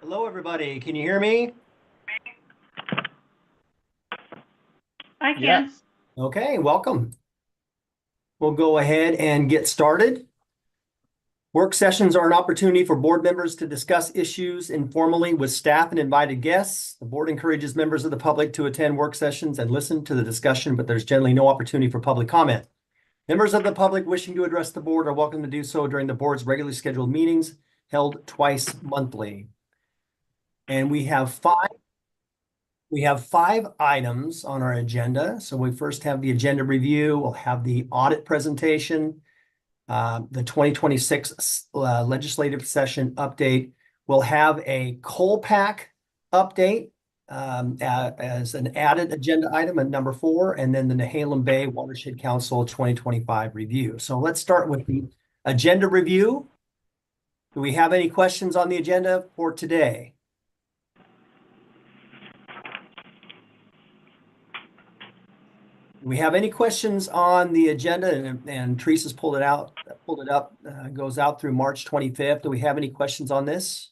Hello, everybody. Can you hear me? I can. Yes. Okay, welcome. We'll go ahead and get started. Work sessions are an opportunity for board members to discuss issues informally with staff and invited guests. The board encourages members of the public to attend work sessions and listen to the discussion, but there's generally no opportunity for public comment. Members of the public wishing to address the board are welcome to do so during the board's regularly scheduled meetings held twice monthly. And we have five items on our agenda. So we first have the agenda review. We'll have the audit presentation, the 2026 legislative session update. We'll have a coal pack update as an added agenda item at number 4, and then the Nehalem Bay Watershed Council 2025 review. So let's start with the agenda review. Do we have any questions on the agenda for today? Do we have any questions on the agenda? And Teresa's pulled it up, goes out through March 25th. Do we have any questions on this?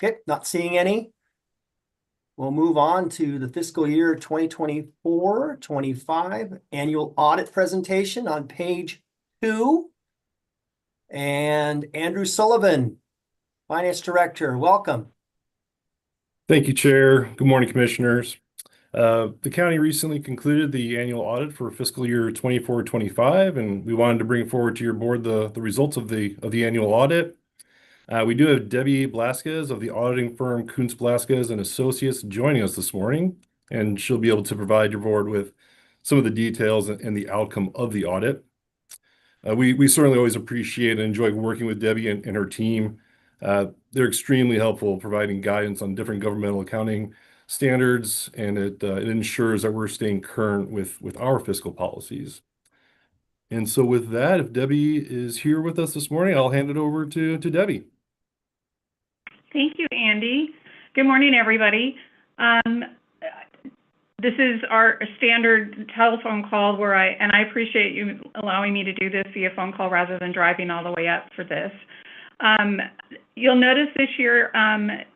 Okay, not seeing any. We'll move on to the fiscal year 2024-25 annual audit presentation on page 2. And Andrew Sullivan, Finance Director, welcome. Thank you, Chair. Good morning, Commissioners. The county recently concluded the annual audit for fiscal year 24-25, and we wanted to bring forward to your board the results of the annual audit. We do have Debbie Blasquez of the auditing firm Kuntz Blasquez and Associates joining us this morning, and she'll be able to provide your board with some of the details and the outcome of the audit. We certainly always appreciate and enjoy working with Debbie and her team. They're extremely helpful providing guidance on different governmental accounting standards, and it ensures that we're staying current with our fiscal policies. And so with that, if Debbie is here with us this morning, I'll hand it over to Debbie. Thank you, Andy. Good morning, everybody. This is our standard telephone call where I appreciate you allowing me to do this via phone call rather than driving all the way up for this. You'll notice this year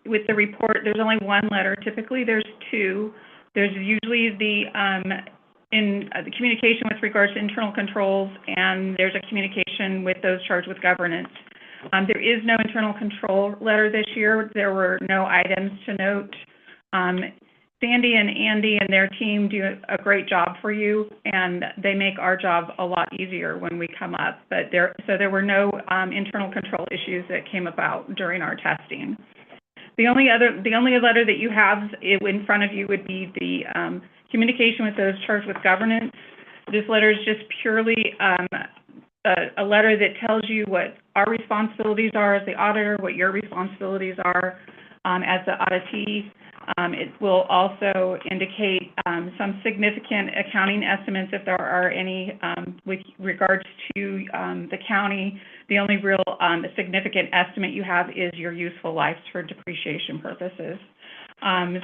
with the report, there's only one letter. Typically, there's 2. There's usually the communication with regards to internal controls, and there's a communication with those charged with governance. There is no internal control letter this year. There were no items to note. Sandy and Andy and their team do a great job for you, and they make our job a lot easier when we come up. But there were no internal control issues that came about during our testing. The only letter that you have in front of you would be the communication with those charged with governance. This letter is just purely a letter that tells you what our responsibilities are as the auditor, what your responsibilities are as the auditee. It will also indicate some significant accounting estimates if there are any with regards to the county. The only real significant estimate you have is your useful lives for depreciation purposes.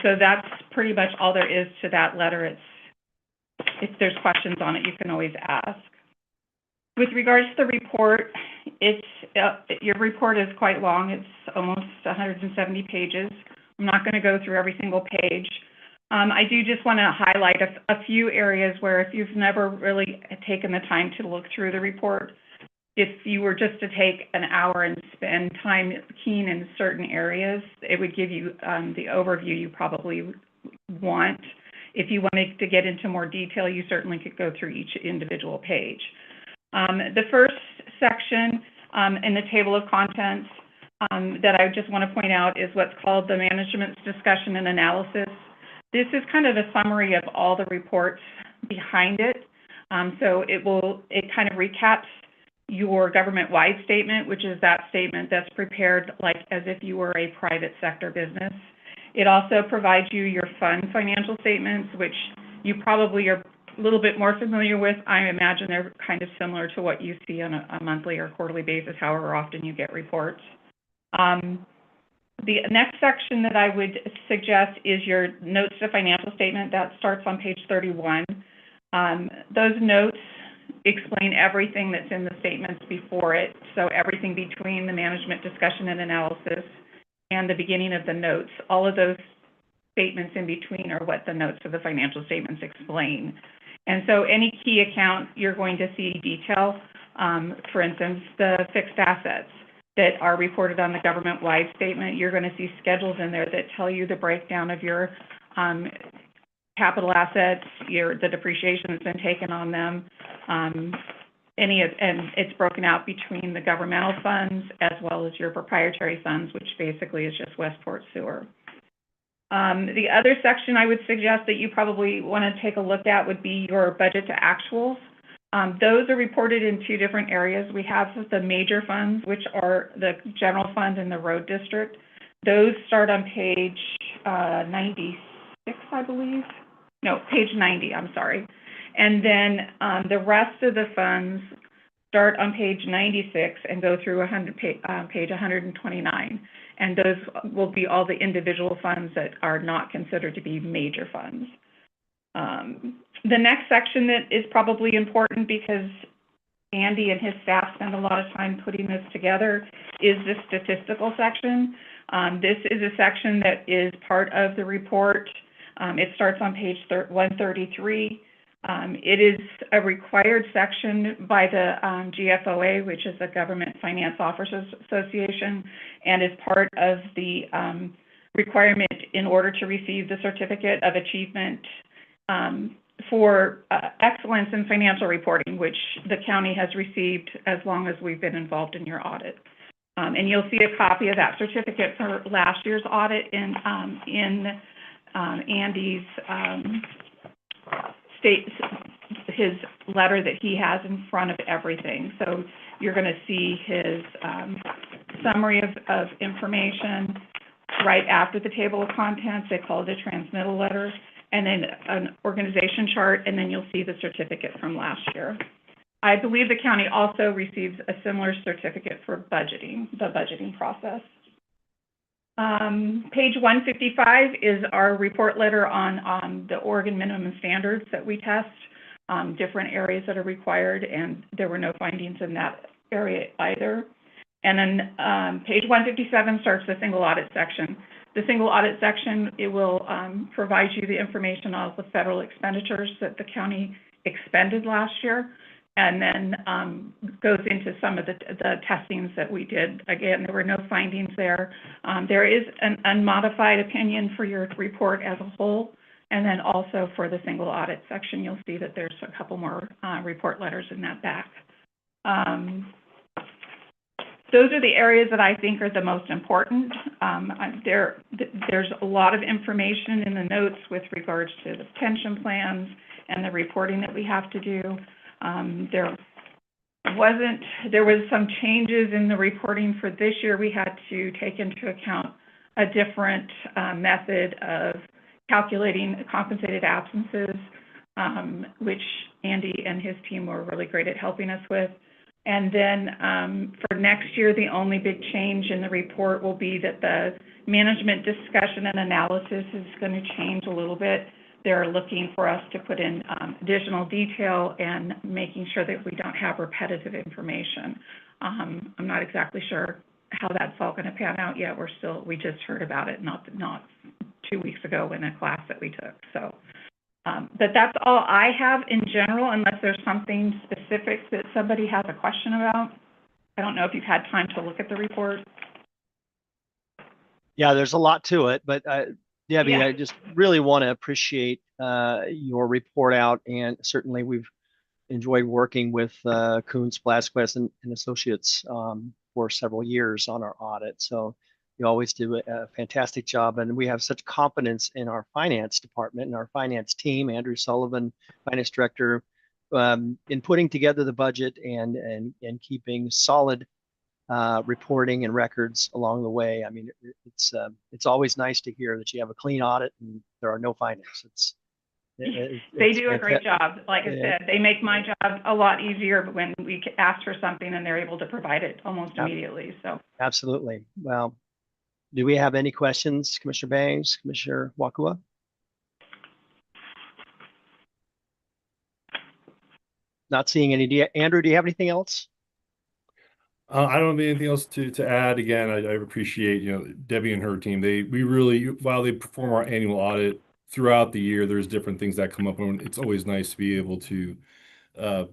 So that's pretty much all there is to that letter. If there's questions on it, you can always ask. With regards to the report, your report is quite long. It's almost 170 pages. I'm not going to go through every single page. I do just want to highlight a few areas where if you've never really taken the time to look through the report, if you were just to take an hour and spend time keen in certain areas, it would give you the overview you probably want. If you wanted to get into more detail, you certainly could go through each individual page. The first section in the table of contents that I just want to point out is what's called the management's discussion and analysis. This is kind of a summary of all the reports behind it. So it kind of recaps your government-wide statement, which is that statement that's prepared like as if you were a private sector business. It also provides you your fund financial statements, which you probably are a little bit more familiar with. I imagine they're kind of similar to what you see on a monthly or quarterly basis, however often you get reports. The next section that I would suggest is your notes to financial statement. That starts on page 31. Those notes explain everything that's in the statements before it. So everything between the management discussion and analysis and the beginning of the notes, all of those statements in between are what the notes of the financial statements explain. And so any key account, you're going to see detail. For instance, the fixed assets that are reported on the government-wide statement, you're going to see schedules in there that tell you the breakdown of your capital assets, the depreciation that's been taken on them, and it's broken out between the governmental funds as well as your proprietary funds, which basically is just Westport Sewer. The other section I would suggest that you probably want to take a look at would be your budget to actuals. Those are reported in two different areas. We have the major funds, which are the general fund and the road district. Those start on page 96, I believe. No, page 90, I'm sorry. And then the rest of the funds start on page 96 and go through page 129. And those will be all the individual funds that are not considered to be major funds. The next section that is probably important because Andy and his staff spend a lot of time putting this together is the statistical section. This is a section that is part of the report. It starts on page 133. It is a required section by the GFOA, which is the Government Finance Officers Association, and is part of the requirement in order to receive the Certificate of Achievement for excellence in financial reporting, which the county has received as long as we've been involved in your audit. And you'll see a copy of that certificate for last year's audit in Andy's his letter that he has in front of everything. So you're going to see his summary of information right after the table of contents. They call it a transmittal letter, and then an organization chart, and then you'll see the certificate from last year. I believe the county also receives a similar certificate for budgeting, the budgeting process. Page 155 is our report letter on the Oregon minimum standards that we test, different areas that are required, and there were no findings in that area either. And then page 157 starts the single audit section. The single audit section, it will provide you the information on the federal expenditures that the county expended last year, and then goes into some of the testings that we did. Again, there were no findings there. There is an unmodified opinion for your report as a whole, and then also for the single audit section, you'll see that there's a couple more report letters in that back. Those are the areas that I think are the most important. There's a lot of information in the notes with regards to the pension plans and the reporting that we have to do. There was some changes in the reporting for this year. We had to take into account a different method of calculating compensated absences, which Andy and his team were really great at helping us with. And then for next year, the only big change in the report will be that the management discussion and analysis is going to change a little bit. They're looking for us to put in additional detail and making sure that we don't have repetitive information. I'm not exactly sure how that's all going to pan out yet. We just heard about it not 2 weeks ago in a class that we took. So, but that's all I have in general, unless there's something specific that somebody has a question about. I don't know if you've had time to look at the report. Yeah, there's a lot to it, but Debbie, Yeah. I just really want to appreciate your report out, and certainly we've enjoyed working with Kuntz, Blasquez, and Associates for several years on our audit. So you always do a fantastic job, and we have such confidence in our finance department and our finance team, Andrew Sullivan, finance director, in putting together the budget and keeping solid reporting and records along the way. I mean, it's always nice to hear that you have a clean audit and there are no findings. They do a great job. Like I said, they make my job a lot easier when we ask for something and they're able to provide it almost immediately. So absolutely. Well, do we have any questions, Commissioner Bangs, Commissioner Wakua? not seeing any. Andrew, do you have anything else? I don't have anything else to add. Again, I appreciate, Debbie and her team. We really, while they perform our annual audit throughout the year, there's different things that come up, and it's always nice to be able to uh,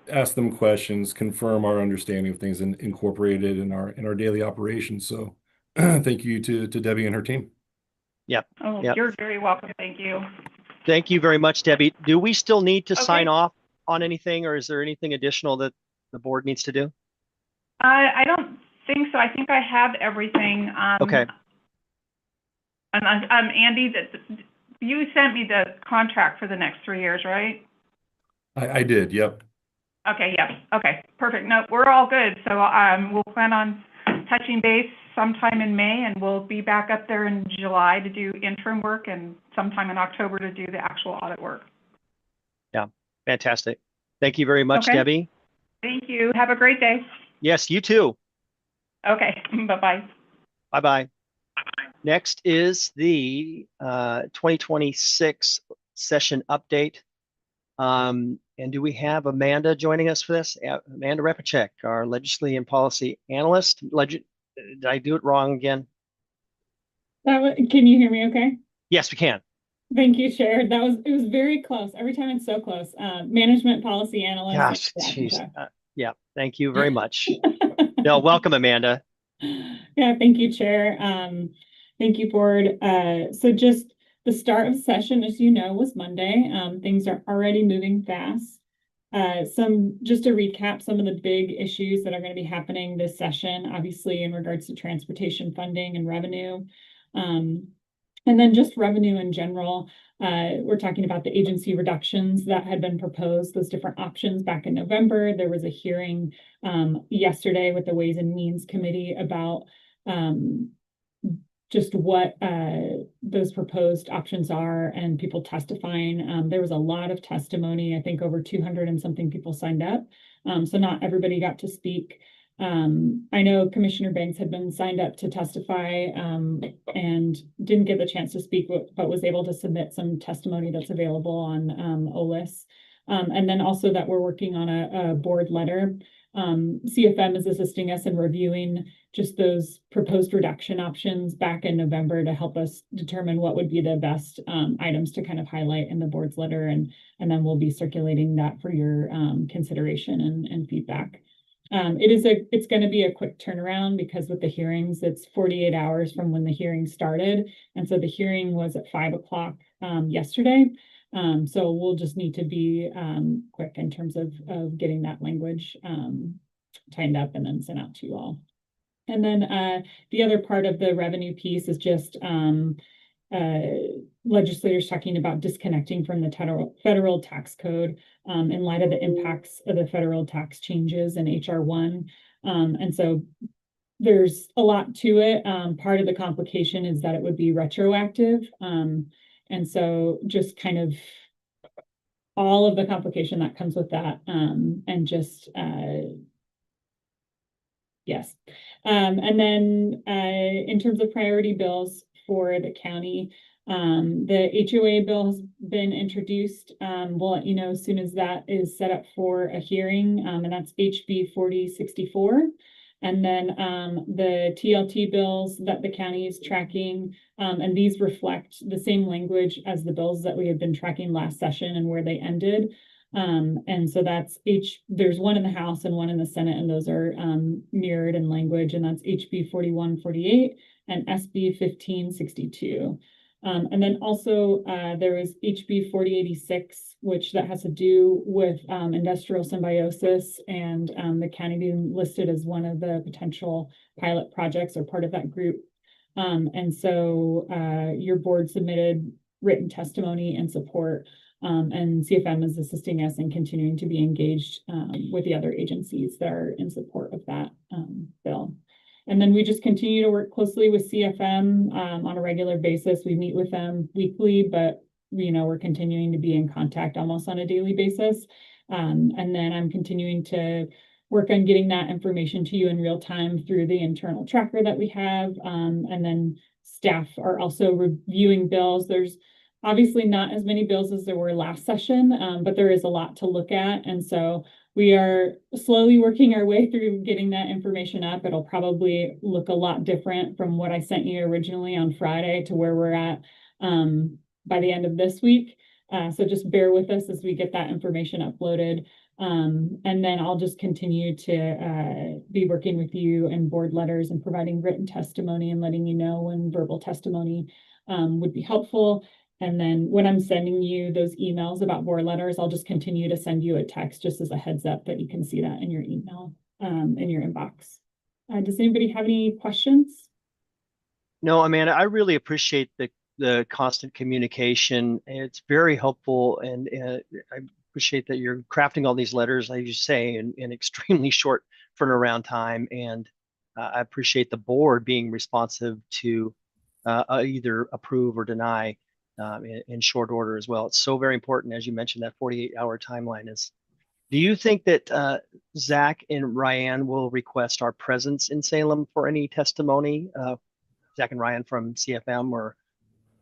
ask them questions, confirm our understanding of things, and incorporate it in our daily operations. So, thank you to Debbie and her team. Yep. Oh, Yep. you're very welcome. Thank you. Thank you very much, Debbie. Do we still need to sign Okay. off on anything, or is there anything additional that the board needs to do? I don't think so. I think I have everything. Okay. Andy, you sent me the contract for the next 3 years, right? I did. Yep. Okay, yes. Okay, perfect. No, we're all good. So we'll plan on touching base sometime in May, and we'll be back up there in July to do interim work and sometime in October to do the actual audit work. Yeah, fantastic. Thank you very much, Okay. Debbie. Thank you. Have a great day. Yes, you too. Okay, bye-bye. Bye-bye. Next is the 2026 session update. And do we have Amanda joining us for this? Amanda Repacek, our legislative and policy analyst. Did I do it wrong again? Can you hear me okay? Yes, we can. Thank you, Chair. It was very close. Every time it's so close. Management policy analyst. Gosh, geez. Yeah, thank you very much. No, welcome, Amanda. Yeah, thank you, Chair. Thank you, Board. So just the start of session, as you know, was Monday. Things are already moving fast. Just to recap some of the big issues that are going to be happening this session, obviously in regards to transportation funding and revenue. And then just revenue in general. We're talking about the agency reductions that had been proposed, those different options back in November. There was a hearing yesterday with the Ways and Means Committee about just what those proposed options are and people testifying. There was a lot of testimony. I think over 200 and something people signed up. So not everybody got to speak. I know Commissioner Banks had been signed up to testify and didn't get the chance to speak, but was able to submit some testimony that's available on OLIS. And then also that we're working on a board letter. CFM is assisting us in reviewing just those proposed reduction options back in November to help us determine what would be the best items to kind of highlight in the board's letter. And then we'll be circulating that for your consideration and feedback. It's going to be a quick turnaround because with the hearings, it's 48 hours from when the hearing started. And so the hearing was at 5 o'clock yesterday. So we'll just need to be quick in terms of getting that language tightened up and then sent out to you all. And then the other part of the revenue piece is just legislators talking about disconnecting from the federal tax code in light of the impacts of the federal tax changes in HR 1. And so there's a lot to it. Part of the complication is that it would be retroactive. And so just kind of all of the complication that comes with that and just yes. And then in terms of priority bills for the county, the HOA bill has been introduced. We'll let you know as soon as that is set up for a hearing, and that's HB 4064. And then the TLT bills that the county is tracking, and these reflect the same language as the bills that we had been tracking last session and where they ended. And so there's one in the House and one in the Senate, and those are mirrored in language, and that's HB 4148 and SB 1562. And then also there is HB 4086, which that has to do with industrial symbiosis and the county being listed as one of the potential pilot projects or part of that group. And so your board submitted written testimony and support, and CFM is assisting us in continuing to be engaged with the other agencies that are in support of that bill. And then we just continue to work closely with CFM on a regular basis. We meet with them weekly, but we're continuing to be in contact almost on a daily basis. And then I'm continuing to work on getting that information to you in real time through the internal tracker that we have. And then staff are also reviewing bills. There's obviously not as many bills as there were last session, but there is a lot to look at. And so we are slowly working our way through getting that information up. It'll probably look a lot different from what I sent you originally on Friday to where we're at by the end of this week. So just bear with us as we get that information uploaded. And then I'll just continue to be working with you and board letters and providing written testimony and letting you know when verbal testimony would be helpful. And then when I'm sending you those emails about board letters, I'll just continue to send you a text just as a heads up that you can see that in your email, in your inbox. Does anybody have any questions? No, Amanda, I really appreciate the constant communication. It's very helpful, and I appreciate that you're crafting all these letters, like you say, in extremely short turnaround time. And I appreciate the board being responsive to either approve or deny in short order as well. It's so very important, as you mentioned, that 48-hour timeline is. Do you think that Zach and Ryan will request our presence in Salem for any testimony? Zach and Ryan from CFM, or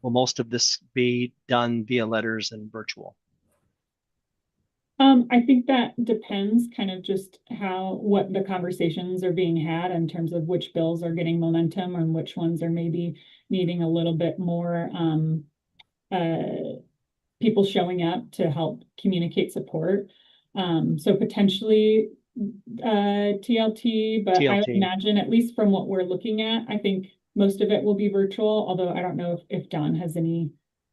will most of this be done via letters and virtual? I think that depends kind of just what the conversations are being had in terms of which bills are getting momentum and which ones are maybe needing a little bit more people showing up to help communicate support. So potentially TLT, but I would TLT. imagine, at least from what we're looking at, I think most of it will be virtual, although I don't know if Don has any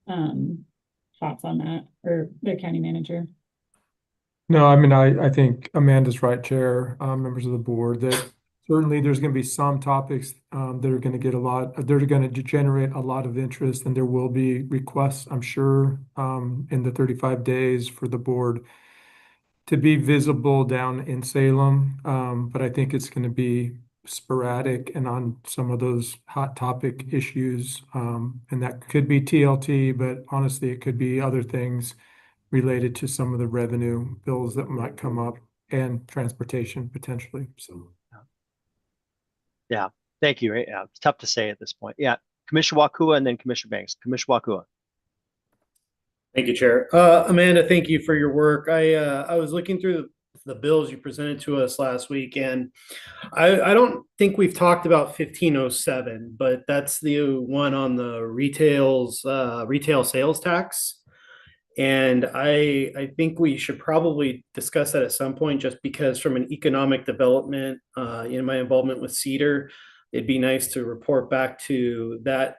thoughts on that, or the county manager. No, I mean, I think Amanda's right, Chair, members of the board, that certainly there's going to be some topics that are going to they're going to generate a lot of interest, and there will be requests, I'm sure, in the 35 days for the board to be visible down in Salem. But I think it's going to be sporadic and on some of those hot topic issues. And that could be TLT, but honestly, it could be other things related to some of the revenue bills that might come up, and transportation potentially. So Yeah, thank you. Yeah, it's tough to say at this point. Yeah, Commissioner Wakua and then Commissioner Banks. Commissioner Wakua. Thank you, Chair. Amanda, thank you for your work. I was looking through the bills you presented to us last week, and I don't think we've talked about 1507, but that's the one on the retail sales tax. And I think we should probably discuss that at some point, just because from an economic development, in my involvement with Cedar, it'd be nice to report back to that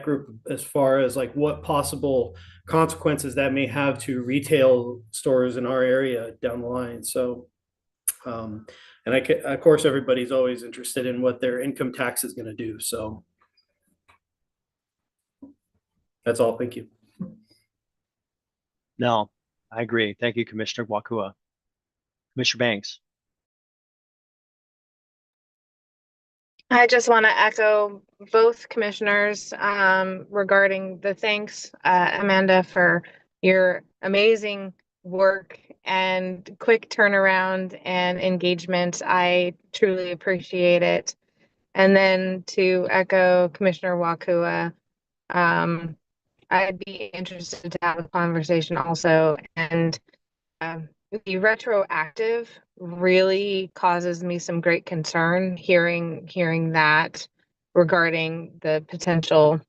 group as far as like what possible consequences that may have to retail stores in our area down the line. So, and of course, everybody's always interested in what their income tax is going to do. So that's all. Thank you. No, I agree. Thank you, Commissioner Wakua. Commissioner Banks. I just want to echo both commissioners regarding the thanks, Amanda, for your amazing work and quick turnaround and engagement. I truly appreciate it. And then to echo Commissioner Wakua, I'd be interested to have a conversation also. And the retroactive really causes me some great concern hearing that regarding the potential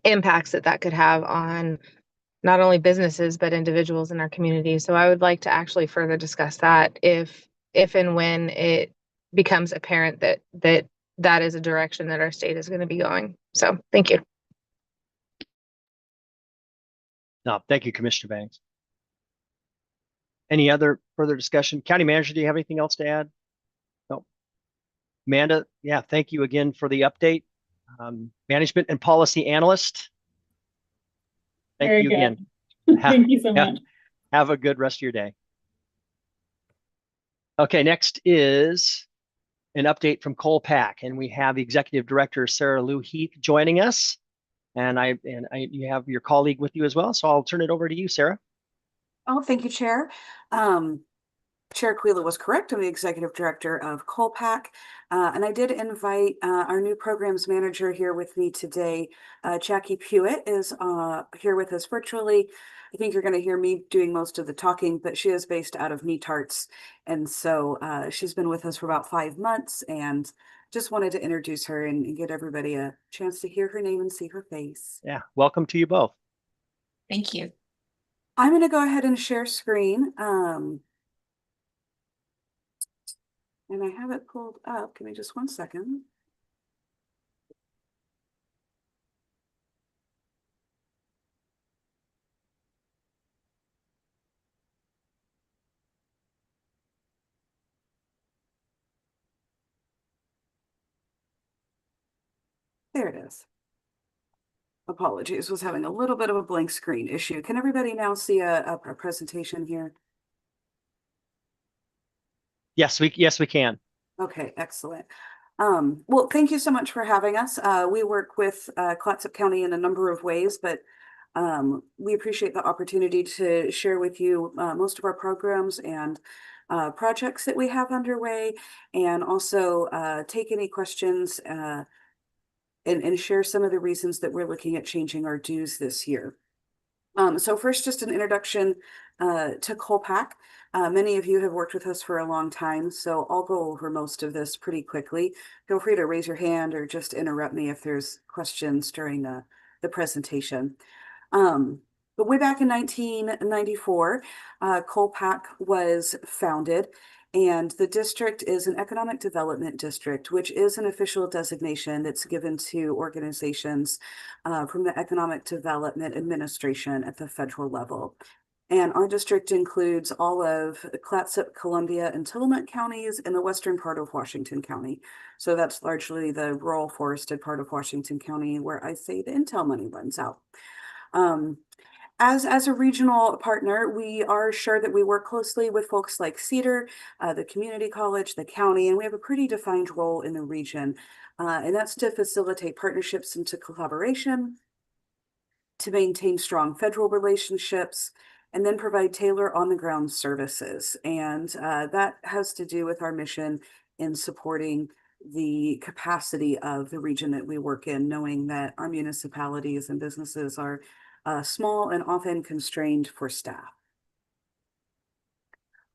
impacts that could have on not only businesses but individuals in our community. So I would like to actually further discuss that if and when it becomes apparent that is a direction that our state is going to be going. So thank you. No, thank you, Commissioner Banks. Any other further discussion? County Manager, do you have anything else to add? No. Amanda, yeah, thank you again for the update. Management and Policy Analyst. Thank Very you good. again. Thank you so much. Have a good rest of your day. Okay, next is an update from Colpack, and we have the Executive Director, Sarah Lou Heath, joining us. And you have your colleague with you as well, so I'll turn it over to you, Sarah. Oh, thank you, Chair. Chair Quila was correct. I'm the executive director of Colpack. And I did invite our new programs manager here with me today. Jackie Pewitt is here with us virtually. I think you're going to hear me doing most of the talking, but she is based out of Netarts. And so she's been with us for about 5 months, and just wanted to introduce her and get everybody a chance to hear her name and see her face. Yeah, welcome to you both. Thank you. I'm going to go ahead and share screen. And I have it pulled up. Give me just 1 second. There it is. Apologies, was having a little bit of a blank screen issue. Can everybody now see a presentation here? Yes, we can. Okay, excellent. Well, thank you so much for having us. We work with Clatsop County in a number of ways, but we appreciate the opportunity to share with you most of our programs and projects that we have underway, and also take any questions and share some of the reasons that we're looking at changing our dues this year. So first, just an introduction to Colpack. Many of you have worked with us for a long time, so I'll go over most of this pretty quickly. Feel free to raise your hand or just interrupt me if there's questions during the presentation. But way back in 1994, Colpack was founded, and the district is an economic development district, which is an official designation that's given to organizations from the Economic Development Administration at the federal level. And our district includes all of Clatsop, Columbia, and Tillamook counties in the western part of Washington County. So that's largely the rural forested part of Washington County where I say the Intel money runs out. As a regional partner, we are sure that we work closely with folks like Cedar, the community college, the county, and we have a pretty defined role in the region. And that's to facilitate partnerships and to collaboration, to maintain strong federal relationships, and then provide tailored on-the-ground services. And that has to do with our mission in supporting the capacity of the region that we work in, knowing that our municipalities and businesses are small and often constrained for staff.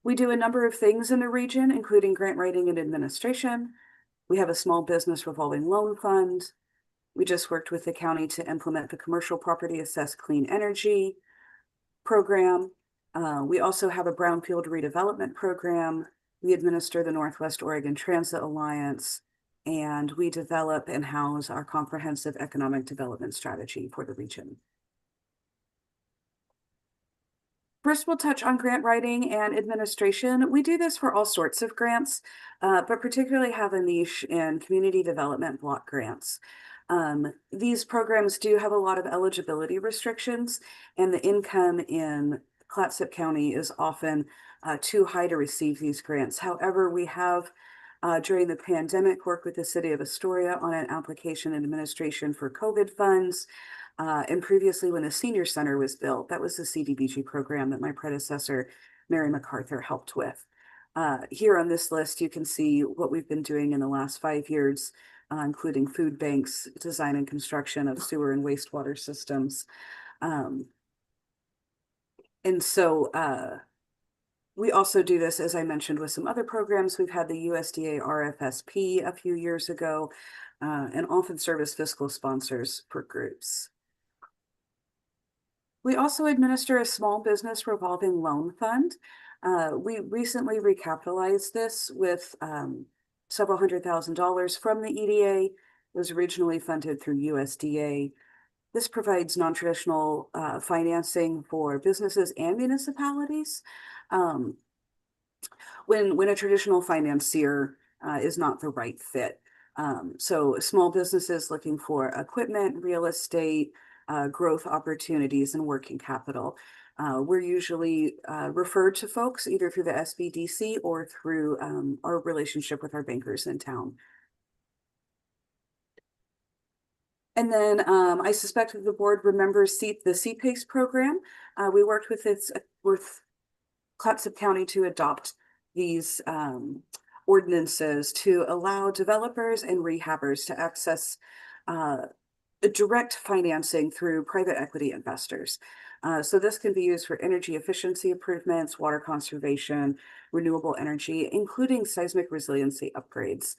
We do a number of things in the region, including grant writing and administration. We have a small business revolving loan fund. We just worked with the county to implement the commercial property assessed clean energy program. We also have a brownfield redevelopment program. We administer the Northwest Oregon Transit Alliance, and we develop and house our comprehensive economic development strategy for the region. First, we'll touch on grant writing and administration. We do this for all sorts of grants, but particularly have a niche in community development block grants. These programs do have a lot of eligibility restrictions, and the income in Clatsop County is often too high to receive these grants. However, we have, during the pandemic, worked with the city of Astoria on an application and administration for COVID funds. And previously, when the senior center was built, that was the CDBG program that my predecessor, Mary MacArthur, helped with. Here on this list, you can see what we've been doing in the last 5 years, including food banks, design and construction of sewer and wastewater systems. And so we also do this, as I mentioned, with some other programs. We've had the USDA RFSP a few years ago, and often serve as fiscal sponsors for groups. We also administer a small business revolving loan fund. We recently recapitalized this with several $100,000 from the EDA. It was originally funded through USDA. This provides non-traditional financing for businesses and municipalities when a traditional financier is not the right fit. So small businesses looking for equipment, real estate, growth opportunities, and working capital. We're usually referred to folks either through the SBDC or through our relationship with our bankers in town. And then I suspect that the board remembers the CPACE program. We worked with Clatsop County to adopt these ordinances to allow developers and rehabbers to access direct financing through private equity investors. So this can be used for energy efficiency improvements, water conservation, renewable energy, including seismic resiliency upgrades.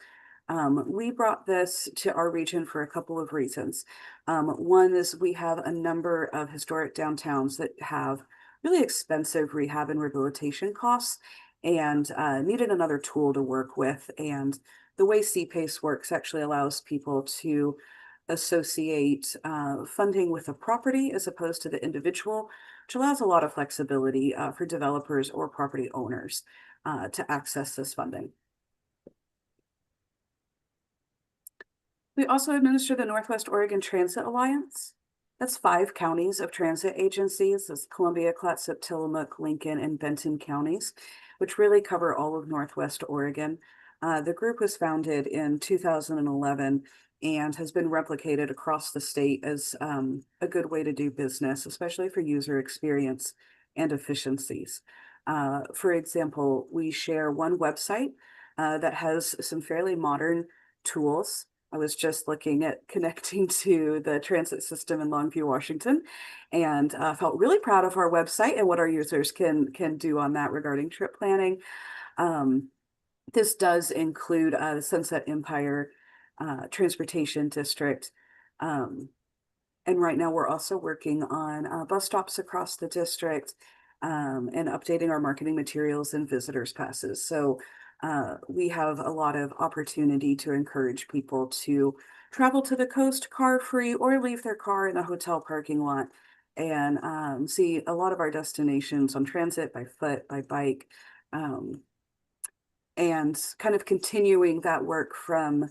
We brought this to our region for a couple of reasons. One is we have a number of historic downtowns that have really expensive rehab and rehabilitation costs and needed another tool to work with. And the way CPACE works actually allows people to associate funding with a property as opposed to the individual, which allows a lot of flexibility for developers or property owners to access this funding. We also administer the Northwest Oregon Transit Alliance. That's 5 counties of transit agencies. That's Columbia, Clatsop, Tillamook, Lincoln, and Benton counties, which really cover all of Northwest Oregon. The group was founded in 2011 and has been replicated across the state as a good way to do business, especially for user experience and efficiencies. For example, we share one website that has some fairly modern tools. I was just looking at connecting to the transit system in Longview, Washington, and felt really proud of our website and what our users can do on that regarding trip planning. This does include the Sunset Empire Transportation District. And right now we're also working on bus stops across the district and updating our marketing materials and visitors passes. So we have a lot of opportunity to encourage people to travel to the coast car-free or leave their car in a hotel parking lot and see a lot of our destinations on transit, by foot, by bike, and kind of continuing that work from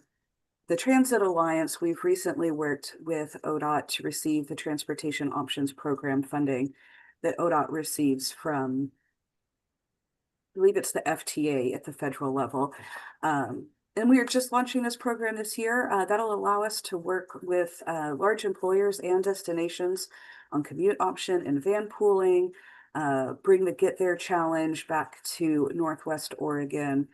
the Transit Alliance. We've recently worked with ODOT to receive the Transportation Options Program funding that ODOT receives from, I believe it's the FTA at the federal level. And we are just launching this program this year. That'll allow us to work with large employers and destinations on commute option and van pooling, bring the Get There Challenge back to Northwest Oregon,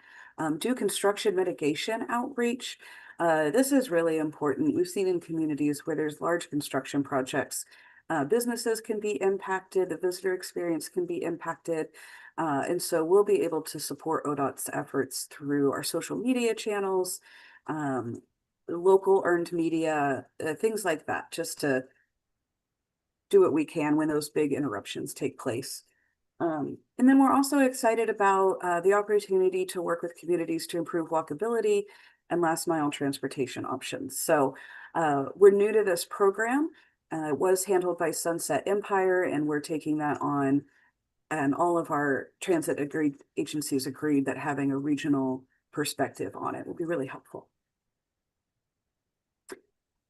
do construction mitigation outreach. This is really important. We've seen in communities where there's large construction projects, businesses can be impacted, the visitor experience can be impacted. And so we'll be able to support ODOT's efforts through our social media channels, local earned media, things like that, just to do what we can when those big interruptions take place. And then we're also excited about the opportunity to work with communities to improve walkability and last mile transportation options. So we're new to this program. It was handled by Sunset Empire, and we're taking that on. And all of our transit agencies agreed that having a regional perspective on it will be really helpful.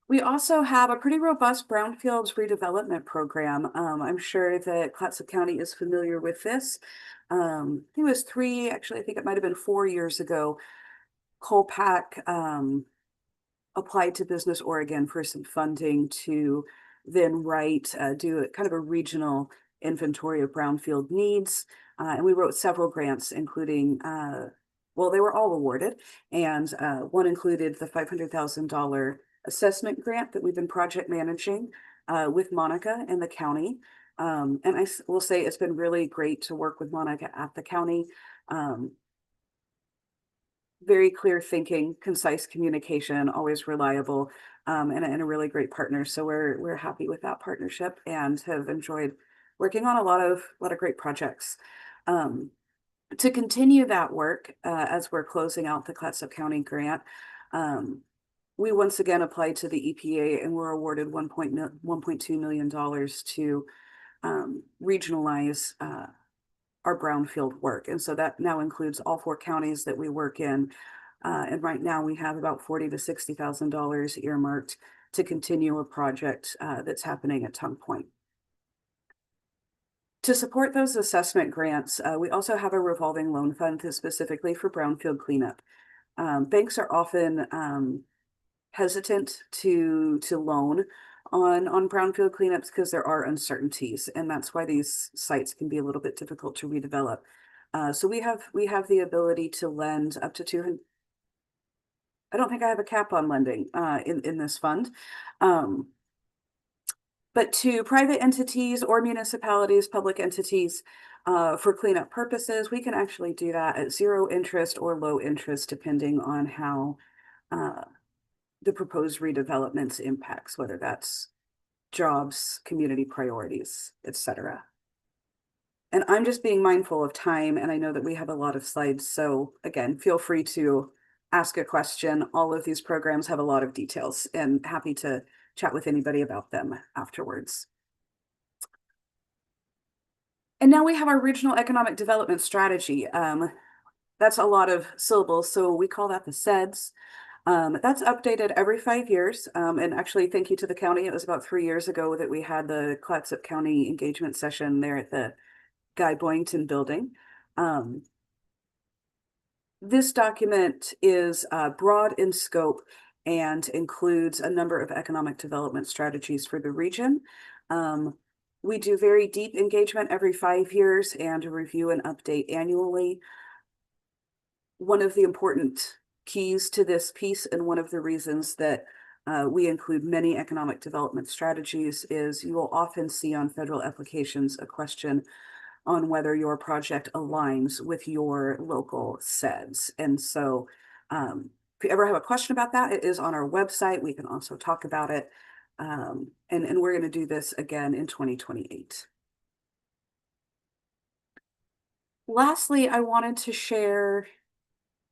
We also have a pretty robust brownfields redevelopment program. I'm sure that Clatsop County is familiar with this. I think it was 3, actually, I think it might have been 4 years ago, Colpac applied to Business Oregon for some funding to then do kind of a regional inventory of brownfield needs. And we wrote several grants, including, well, they were all awarded. And one included the $500,000 assessment grant that we've been project managing with Monica and the county. And I will say it's been really great to work with Monica at the county. Very clear thinking, concise communication, always reliable, and a really great partner. So we're happy with that partnership and have enjoyed working on a lot of great projects. To continue that work, as we're closing out the Clatsop County grant, we once again applied to the EPA and were awarded $1.2 million to regionalize our brownfield work. And so that now includes all 4 counties that we work in. And right now we have about $40,000 to $60,000 earmarked to continue a project that's happening at Tongue Point. To support those assessment grants, we also have a revolving loan fund specifically for brownfield cleanup. Banks are often hesitant to loan on brownfield cleanups because there are uncertainties, and that's why these sites can be a little bit difficult to redevelop. So we have the ability to lend up to 200. I don't think I have a cap on lending in this fund. But to private entities or municipalities, public entities, for cleanup purposes, we can actually do that at zero interest or low interest, depending on how the proposed redevelopments impacts, whether that's jobs, community priorities, etc. And I'm just being mindful of time, and I know that we have a lot of slides. So again, feel free to ask a question. All of these programs have a lot of details, and happy to chat with anybody about them afterwards. And now we have our regional economic development strategy. That's a lot of syllables, so we call that the CEDS. That's updated every 5 years. And actually, thank you to the county. It was about 3 years ago that we had the Clatsop County engagement session there at the Guy Boyington building. This document is broad in scope and includes a number of economic development strategies for the region. We do very deep engagement every 5 years and a review and update annually. One of the important keys to this piece, and one of the reasons that we include many economic development strategies, is you will often see on federal applications a question on whether your project aligns with your local CEDS. And so if you ever have a question about that, it is on our website. We can also talk about it. And we're going to do this again in 2028. Lastly, I wanted to share,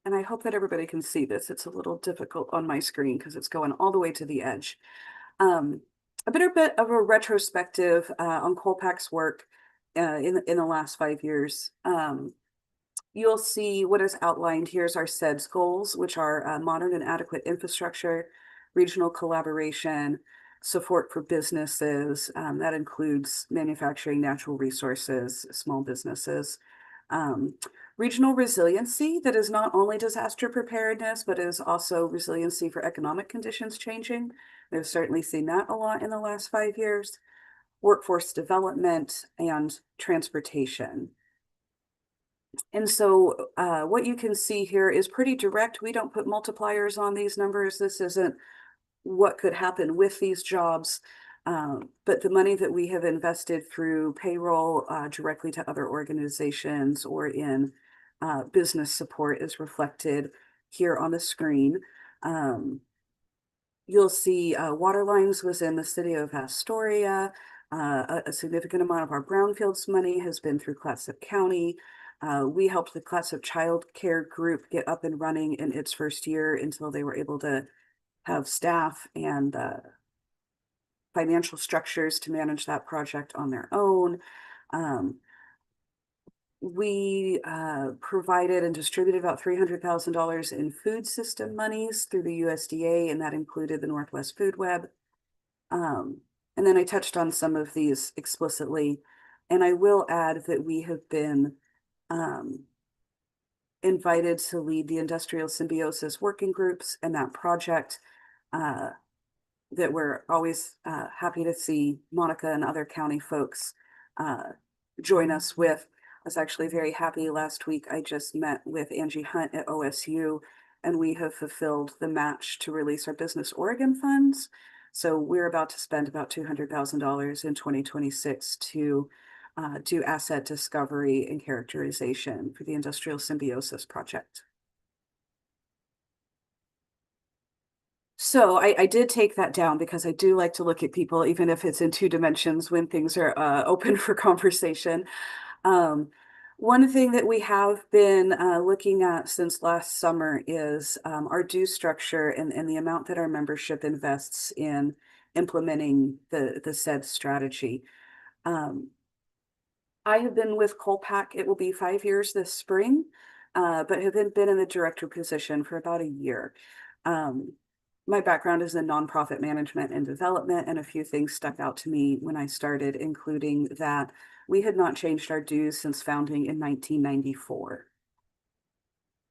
and I hope that everybody can see this. It's a little difficult on my screen because it's going all the way to the edge. A bit of a retrospective on Colpac's work in the last 5 years. You'll see what is outlined. Here's our CEDS goals, which are modern and adequate infrastructure, regional collaboration, support for businesses. That includes manufacturing, natural resources, small businesses. Regional resiliency, that is not only disaster preparedness, but is also resiliency for economic conditions changing. We've certainly seen that a lot in the last 5 years. Workforce development and transportation. And so what you can see here is pretty direct. We don't put multipliers on these numbers. This isn't what could happen with these jobs, but the money that we have invested through payroll directly to other organizations or in business support is reflected here on the screen. You'll see water lines was in the city of Astoria. A significant amount of our brownfields money has been through Clatsop County. We helped the Clatsop Child Care Group get up and running in its first year until they were able to have staff and financial structures to manage that project on their own. We provided and distributed about $300,000 in food system monies through the USDA, and that included the Northwest Food Web. And then I touched on some of these explicitly, and I will add that we have been invited to lead the industrial symbiosis working groups and that project that we're always happy to see Monica and other county folks join us with. I was actually very happy last week. I just met with Angie Hunt at OSU, and we have fulfilled the match to release our Business Oregon funds. So we're about to spend about $200,000 in 2026 to do asset discovery and characterization for the Industrial Symbiosis Project. So I did take that down because I do like to look at people, even if it's in 2 dimensions, when things are open for conversation. One thing that we have been looking at since last summer is our due structure and the amount that our membership invests in implementing the CEDS strategy. I have been with Colpac, it will be 5 years this spring, but have been in the director position for about a year. My background is in nonprofit management and development, and a few things stuck out to me when I started, including that we had not changed our dues since founding in 1994.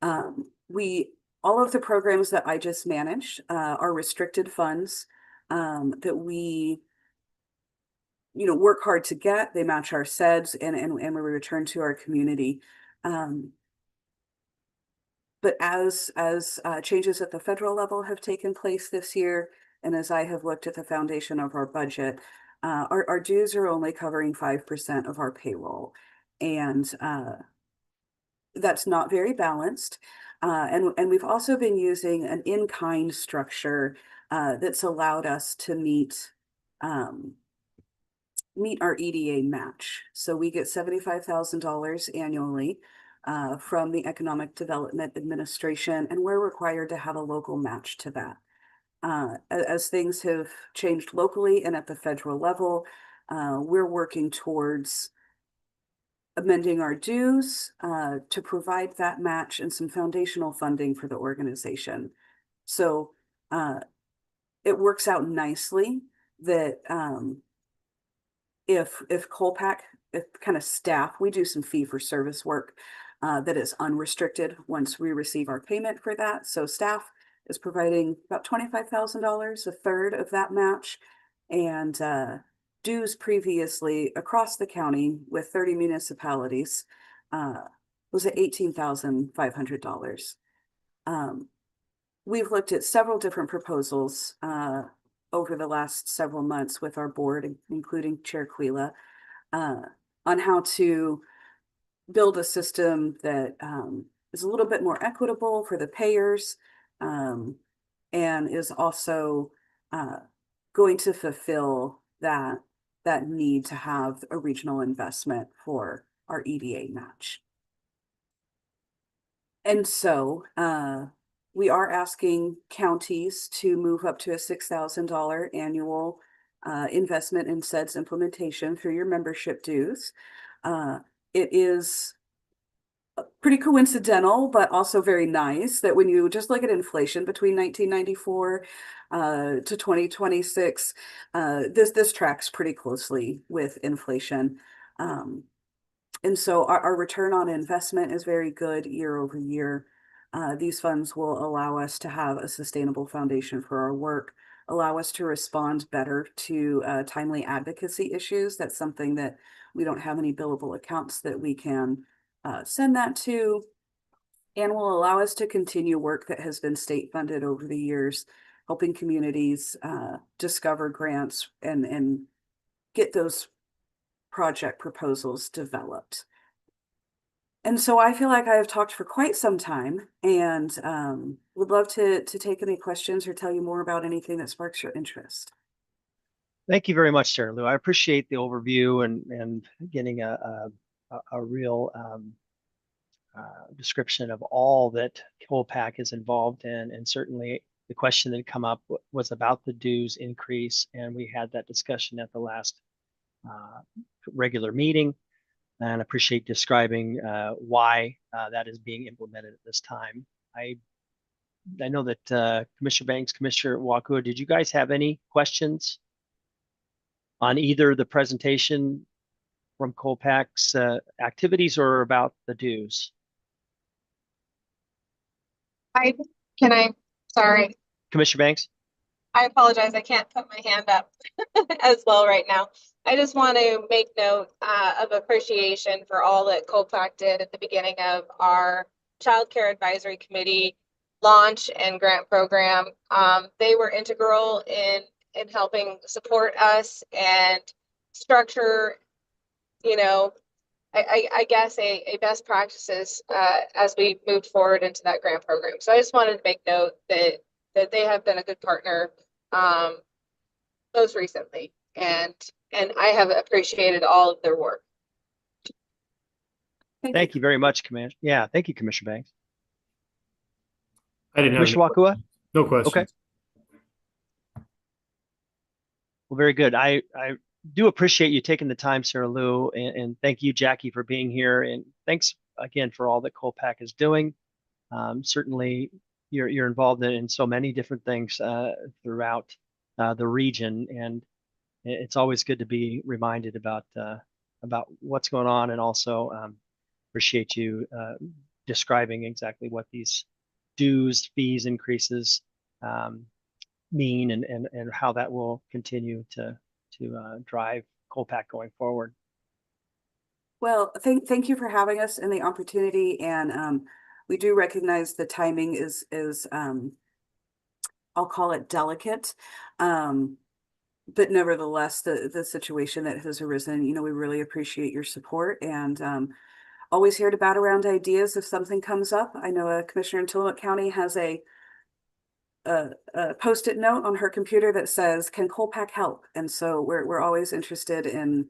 All of the programs that I just managed are restricted funds that we work hard to get. They match our CEDS and we return to our community. But as changes at the federal level have taken place this year, and as I have looked at the foundation of our budget, our dues are only covering 5% of our payroll. And that's not very balanced. And we've also been using an in-kind structure that's allowed us to meet our EDA match. So we get $75,000 annually from the Economic Development Administration, and we're required to have a local match to that. As things have changed locally and at the federal level, we're working towards amending our dues to provide that match and some foundational funding for the organization. So it works out nicely that if Colpack, if kind of staff, we do some fee for service work that is unrestricted once we receive our payment for that. So staff is providing about $25,000, a third of that match, and dues previously across the county with 30 municipalities was at $18,500. We've looked at several different proposals over the last several months with our board, including Chair Quila, on how to build a system that is a little bit more equitable for the payers and is also going to fulfill that need to have a regional investment for our EDA match. And so we are asking counties to move up to a $6,000 annual investment in SEDS implementation through your membership dues. It is pretty coincidental, but also very nice that when you just look at inflation between 1994 to 2026, this tracks pretty closely with inflation. And so our return on investment is very good year over year. These funds will allow us to have a sustainable foundation for our work, allow us to respond better to timely advocacy issues. That's something that we don't have any billable accounts that we can send that to, and will allow us to continue work that has been state funded over the years, helping communities discover grants and get those project proposals developed. And so I feel like I have talked for quite some time, and would love to take any questions or tell you more about anything that sparks your interest. Thank you very much, Sarah Lou. I appreciate the overview and getting a real description of all that Colpack is involved in. And certainly the question that had come up was about the dues increase, and we had that discussion at the last regular meeting, and appreciate describing why that is being implemented at this time. I know that Commissioner Banks, Commissioner Wakua, did you guys have any questions on either the presentation from Colpack's activities or about the dues? Sorry. Commissioner Banks? I apologize. I can't put my hand up as well right now. I just want to make note of appreciation for all that Colpack did at the beginning of our Child Care Advisory Committee launch and grant program. They were integral in helping support us and structure, I guess a best practices as we moved forward into that grant program. So I just wanted to make note that they have been a good partner most recently, and I have appreciated all of their work. Thank you very much, Commissioner. Yeah, thank you, Commissioner Banks. I didn't have Commissioner Wakua? no questions. Okay. Well, very good. I do appreciate you taking the time, Sarah Lou, and thank you, Jackie, for being here. And thanks again for all that Colpack is doing. Certainly, you're involved in so many different things throughout the region, and it's always good to be reminded about what's going on, and also appreciate you describing exactly what these dues, fees increases mean, and how that will continue to drive Colpack going forward. Well, thank you for having us and the opportunity. And we do recognize the timing is I'll call it delicate. But nevertheless, the situation that has arisen, we really appreciate your support and always here to bat around ideas if something comes up. I know a commissioner in Tillamook County has a post-it note on her computer that says, "Can Colpack help?" And so we're always interested in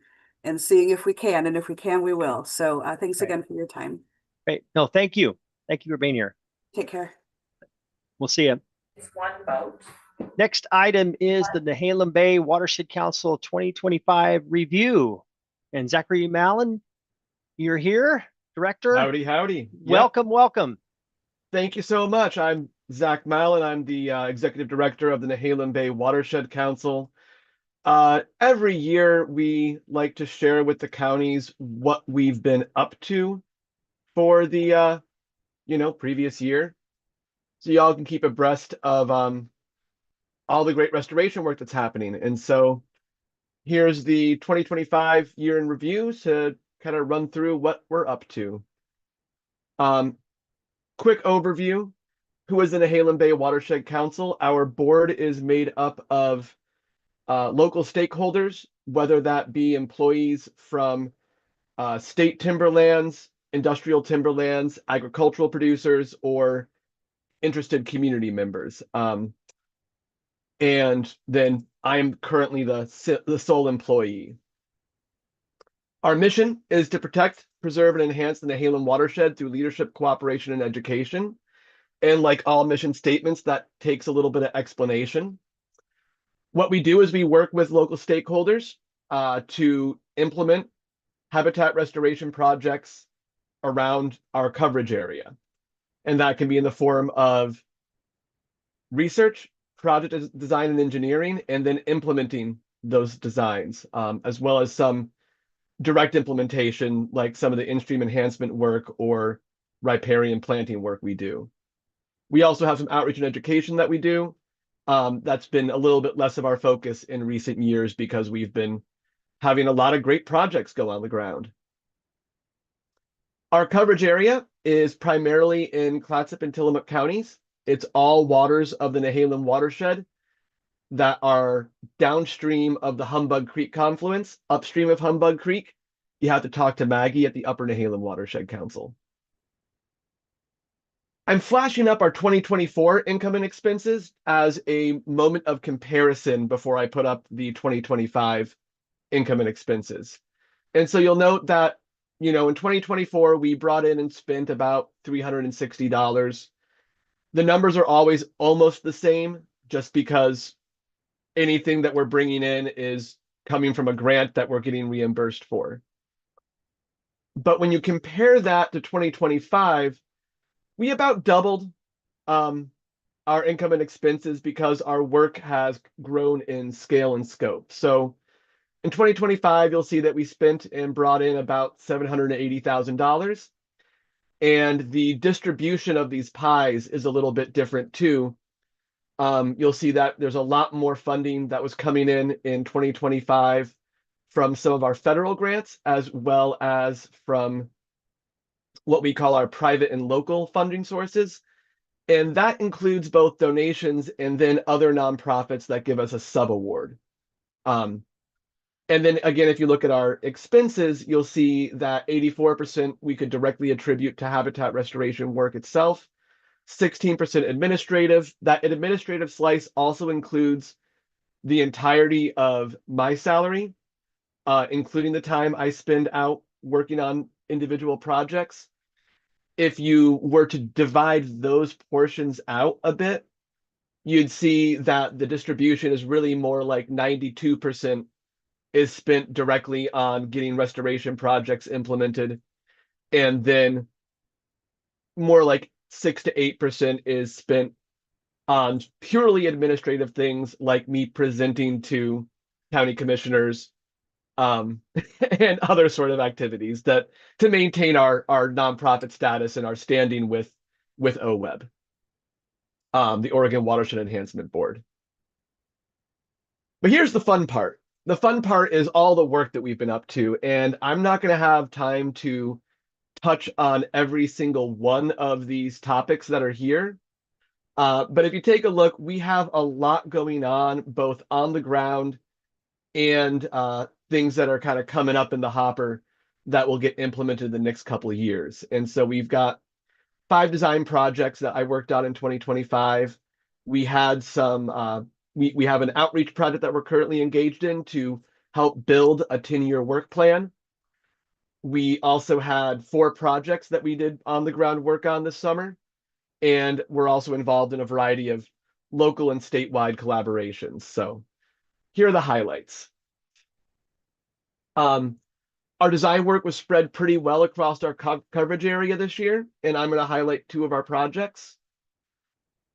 seeing if we can, and if we can, we will. So thanks Right. again for your time. Great. No, thank you. Thank you for being here. Take care. We'll see you. It's one vote. Next item is the Nehalem Bay Watershed Council 2025 review. And Zachary Mallon, you're here, Director. Howdy, howdy. Yep. Welcome, welcome. Thank you so much. I'm Zach Mallon. I'm the Executive Director of the Nehalem Bay Watershed Council. Every year, we like to share with the counties what we've been up to for the, previous year. So y'all can keep abreast of all the great restoration work that's happening. And so here's the 2025 year in review to kind of run through what we're up to. Quick overview. Who is in the Nehalem Bay Watershed Council? Our board is made up of local stakeholders, whether that be employees from state timberlands, industrial timberlands, agricultural producers, or interested community members. And then I'm currently the sole employee. Our mission is to protect, preserve, and enhance the Nehalem watershed through leadership, cooperation, and education. And like all mission statements, that takes a little bit of explanation. What we do is we work with local stakeholders to implement habitat restoration projects around our coverage area. And that can be in the form of research, project design and engineering, and then implementing those designs, as well as some direct implementation, like some of the in-stream enhancement work or riparian planting work we do. We also have some outreach and education that we do. That's been a little bit less of our focus in recent years because we've been having a lot of great projects go on the ground. Our coverage area is primarily in Clatsop and Tillamook counties. It's all waters of the Nehalem watershed that are downstream of the Humbug Creek confluence. Upstream of Humbug Creek, you have to talk to Maggie at the Upper Nehalem Watershed Council. I'm flashing up our 2024 income and expenses as a moment of comparison before I put up the 2025 income and expenses. And so you'll note that, in 2024, we brought in and spent about $360. The numbers are always almost the same, just because anything that we're bringing in is coming from a grant that we're getting reimbursed for. But when you compare that to 2025, we about doubled our income and expenses because our work has grown in scale and scope. So in 2025, you'll see that we spent and brought in about $780,000. And the distribution of these pies is a little bit different too. You'll see that there's a lot more funding that was coming in 2025 from some of our federal grants, as well as from what we call our private and local funding sources. And that includes both donations and then other nonprofits that give us a sub-award. And then again, if you look at our expenses, you'll see that 84% we could directly attribute to habitat restoration work itself, 16% administrative. That administrative slice also includes the entirety of my salary, including the time I spend out working on individual projects. If you were to divide those portions out a bit, you'd see that the distribution is really more like 92% is spent directly on getting restoration projects implemented. And then more like 6 to 8% is spent on purely administrative things like me presenting to county commissioners and other sort of activities that to maintain our nonprofit status and our standing with OWEB, the Oregon Watershed Enhancement Board. But here's the fun part. the fun part is all the work that we've been up to, and I'm not going to have time to touch on every single one of these topics that are here. But if you take a look, we have a lot going on, both on the ground and things that are kind of coming up in the hopper that will get implemented in the next couple of years. And so we've got 5 design projects that I worked on in 2025. We had some, we have an outreach project that we're currently engaged in to help build a 10-year work plan. We also had 4 projects that we did on the ground work on this summer. And we're also involved in a variety of local and statewide collaborations. So here are the highlights. Our design work was spread pretty well across our coverage area this year, and I'm going to highlight 2 of our projects.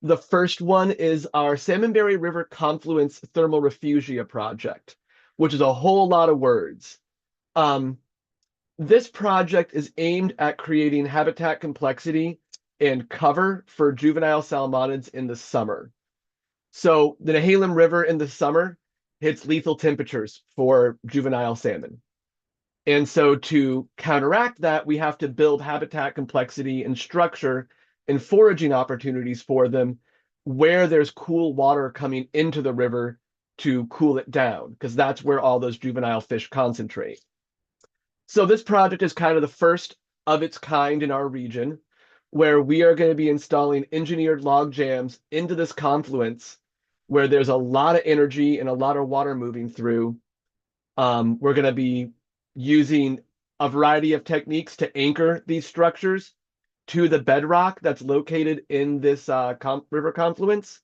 The first one is our Salmonberry River Confluence Thermal Refugia project, which is a whole lot of words. This project is aimed at creating habitat complexity and cover for juvenile salmonids in the summer. So the Nehalem River in the summer hits lethal temperatures for juvenile salmon. And so to counteract that, we have to build habitat complexity and structure and foraging opportunities for them where there's cool water coming into the river to cool it down, because that's where all those juvenile fish concentrate. So this project is kind of the first of its kind in our region, where we are going to be installing engineered log jams into this confluence where there's a lot of energy and a lot of water moving through. We're going to be using a variety of techniques to anchor these structures to the bedrock that's located in this river confluence.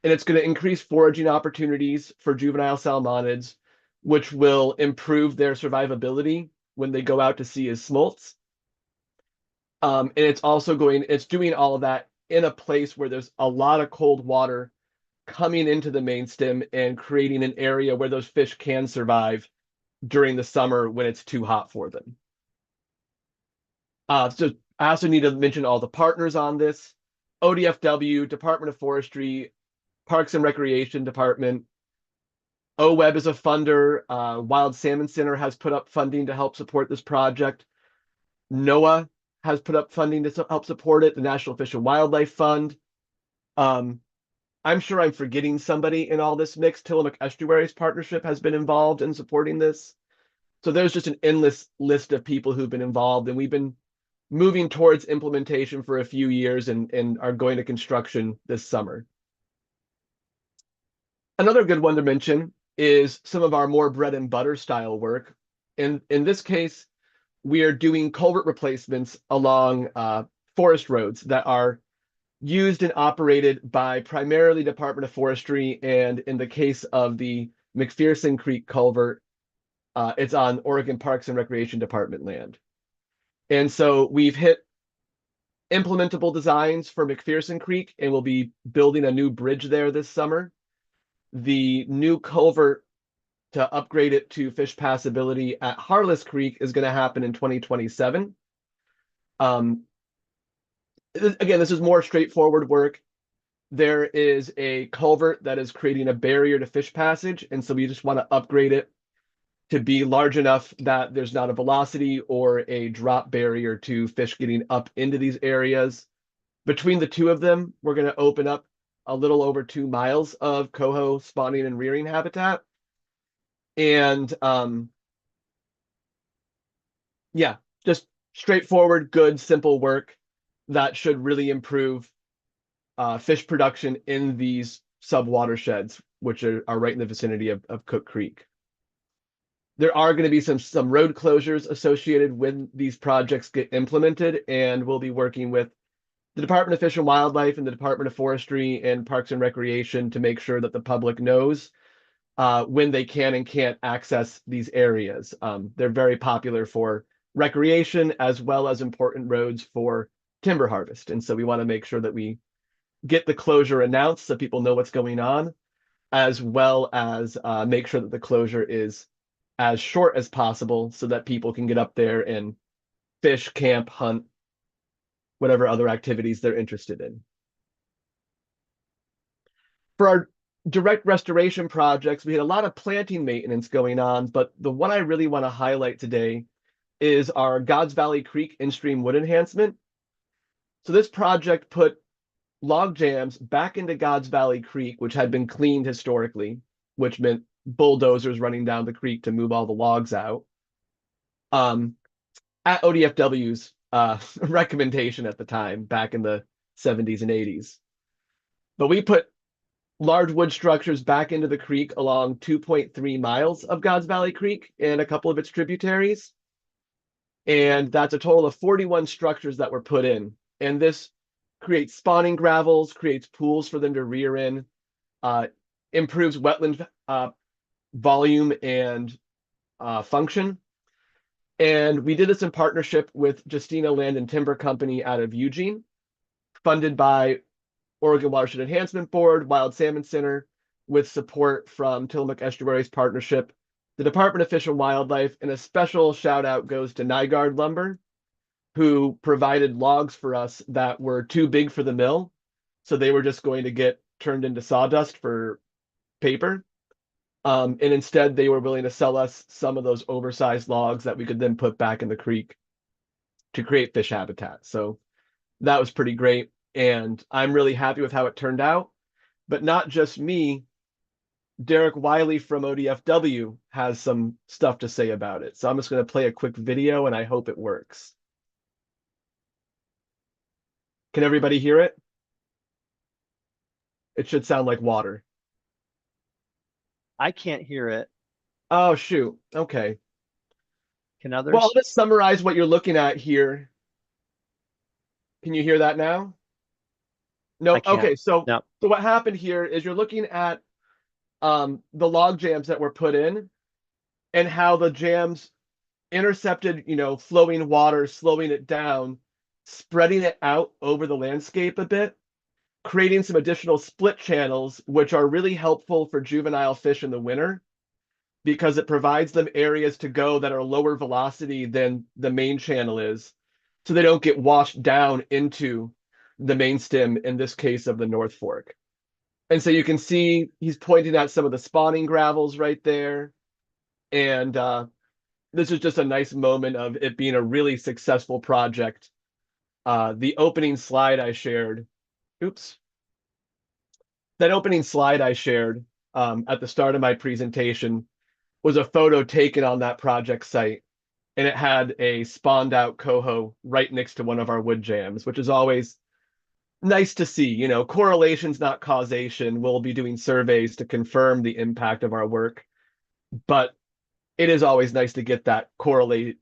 And it's going to increase foraging opportunities for juvenile salmonids, which will improve their survivability when they go out to sea as smolts. And it's doing all of that in a place where there's a lot of cold water coming into the main stem and creating an area where those fish can survive during the summer when it's too hot for them. So I also need to mention all the partners on this: ODFW, Department of Forestry, Parks and Recreation Department. OWEB is a funder. Wild Salmon Center has put up funding to help support this project. NOAA has put up funding to help support it, the National Fish and Wildlife Fund. I'm sure I'm forgetting somebody in all this mix. Tillamook Estuaries Partnership has been involved in supporting this. So there's just an endless list of people who've been involved, and we've been moving towards implementation for a few years and are going to construction this summer. Another good one to mention is some of our more bread and butter style work. In this case, we are doing culvert replacements along forest roads that are used and operated by primarily Department of Forestry, and in the case of the McPherson Creek culvert, it's on Oregon Parks and Recreation Department land. And so we've hit implementable designs for McPherson Creek, and we'll be building a new bridge there this summer. The new culvert to upgrade it to fish passability at Harless Creek is going to happen in 2027. Again, this is more straightforward work. There is a culvert that is creating a barrier to fish passage, and so we just want to upgrade it to be large enough that there's not a velocity or a drop barrier to fish getting up into these areas. Between the 2 of them, we're going to open up a little over 2 miles of coho spawning and rearing habitat. And yeah, just straightforward, good, simple work that should really improve fish production in these sub-watersheds, which are right in the vicinity of Cook Creek. There are going to be some road closures associated when these projects get implemented, and we'll be working with the Department of Fish and Wildlife and the Department of Forestry and Parks and Recreation to make sure that the public knows when they can and can't access these areas. They're very popular for recreation as well as important roads for timber harvest. And so we want to make sure that we get the closure announced so people know what's going on, as well as make sure that the closure is as short as possible so that people can get up there and fish, camp, hunt, whatever other activities they're interested in. For our direct restoration projects, we had a lot of planting maintenance going on, but the one I really want to highlight today is our God's Valley Creek in-stream wood enhancement. So this project put log jams back into God's Valley Creek, which had been cleaned historically, which meant bulldozers running down the creek to move all the logs out. At ODFW's recommendation at the time, back in the 70s and 80s. But we put large wood structures back into the creek along 2.3 miles of God's Valley Creek and a couple of its tributaries. And that's a total of 41 structures that were put in. And this creates spawning gravels, creates pools for them to rear in, improves wetland volume and function. And we did this in partnership with Justina Land and Timber Company out of Eugene, funded by Oregon Watershed Enhancement Board, Wild Salmon Center, with support from Tillamook Estuaries Partnership, the Department of Fish and Wildlife, and a special shout out goes to Nygaard Lumber, who provided logs for us that were too big for the mill. So they were just going to get turned into sawdust for paper. And instead, they were willing to sell us some of those oversized logs that we could then put back in the creek to create fish habitat. So that was pretty great. And I'm really happy with how it turned out. But not just me, Derek Wiley from ODFW has some stuff to say about it. So I'm just going to play a quick video and I hope it works. Can everybody hear it? It should sound like water. I can't hear it. Oh, shoot. Okay. Can others? Well, I'll just summarize what you're looking at here. Can you hear that now? No. I can't. Okay. So, No. so what happened here is you're looking at the log jams that were put in and how the jams intercepted, flowing water, slowing it down, spreading it out over the landscape a bit, creating some additional split channels, which are really helpful for juvenile fish in the winter because it provides them areas to go that are lower velocity than the main channel is, so they don't get washed down into the main stem, in this case of the North Fork. And so you can see he's pointing at some of the spawning gravels right there. And this is just a nice moment of it being a really successful project. The opening slide I shared, that opening slide I shared at the start of my presentation was a photo taken on that project site. And it had a spawned out coho right next to one of our wood jams, which is always nice to see. Correlation's not causation. We'll be doing surveys to confirm the impact of our work. But it is always nice to get that correlated,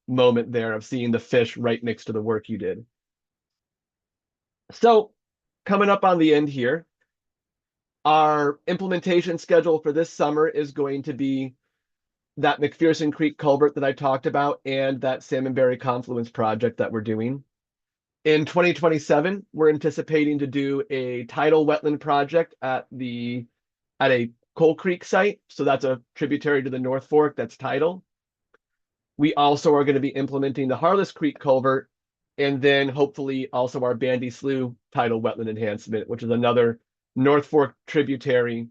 moment there of seeing the fish right next to the work you did. So coming up on the end here, our implementation schedule for this summer is going to be that McPherson Creek culvert that I talked about and that Salmonberry Confluence project that we're doing. In 2027, we're anticipating to do a tidal wetland project at a Coal Creek site. So that's a tributary to the North Fork that's tidal. We also are going to be implementing the Harless Creek culvert and then hopefully also our Bandy Slough tidal wetland enhancement, which is another North Fork tributary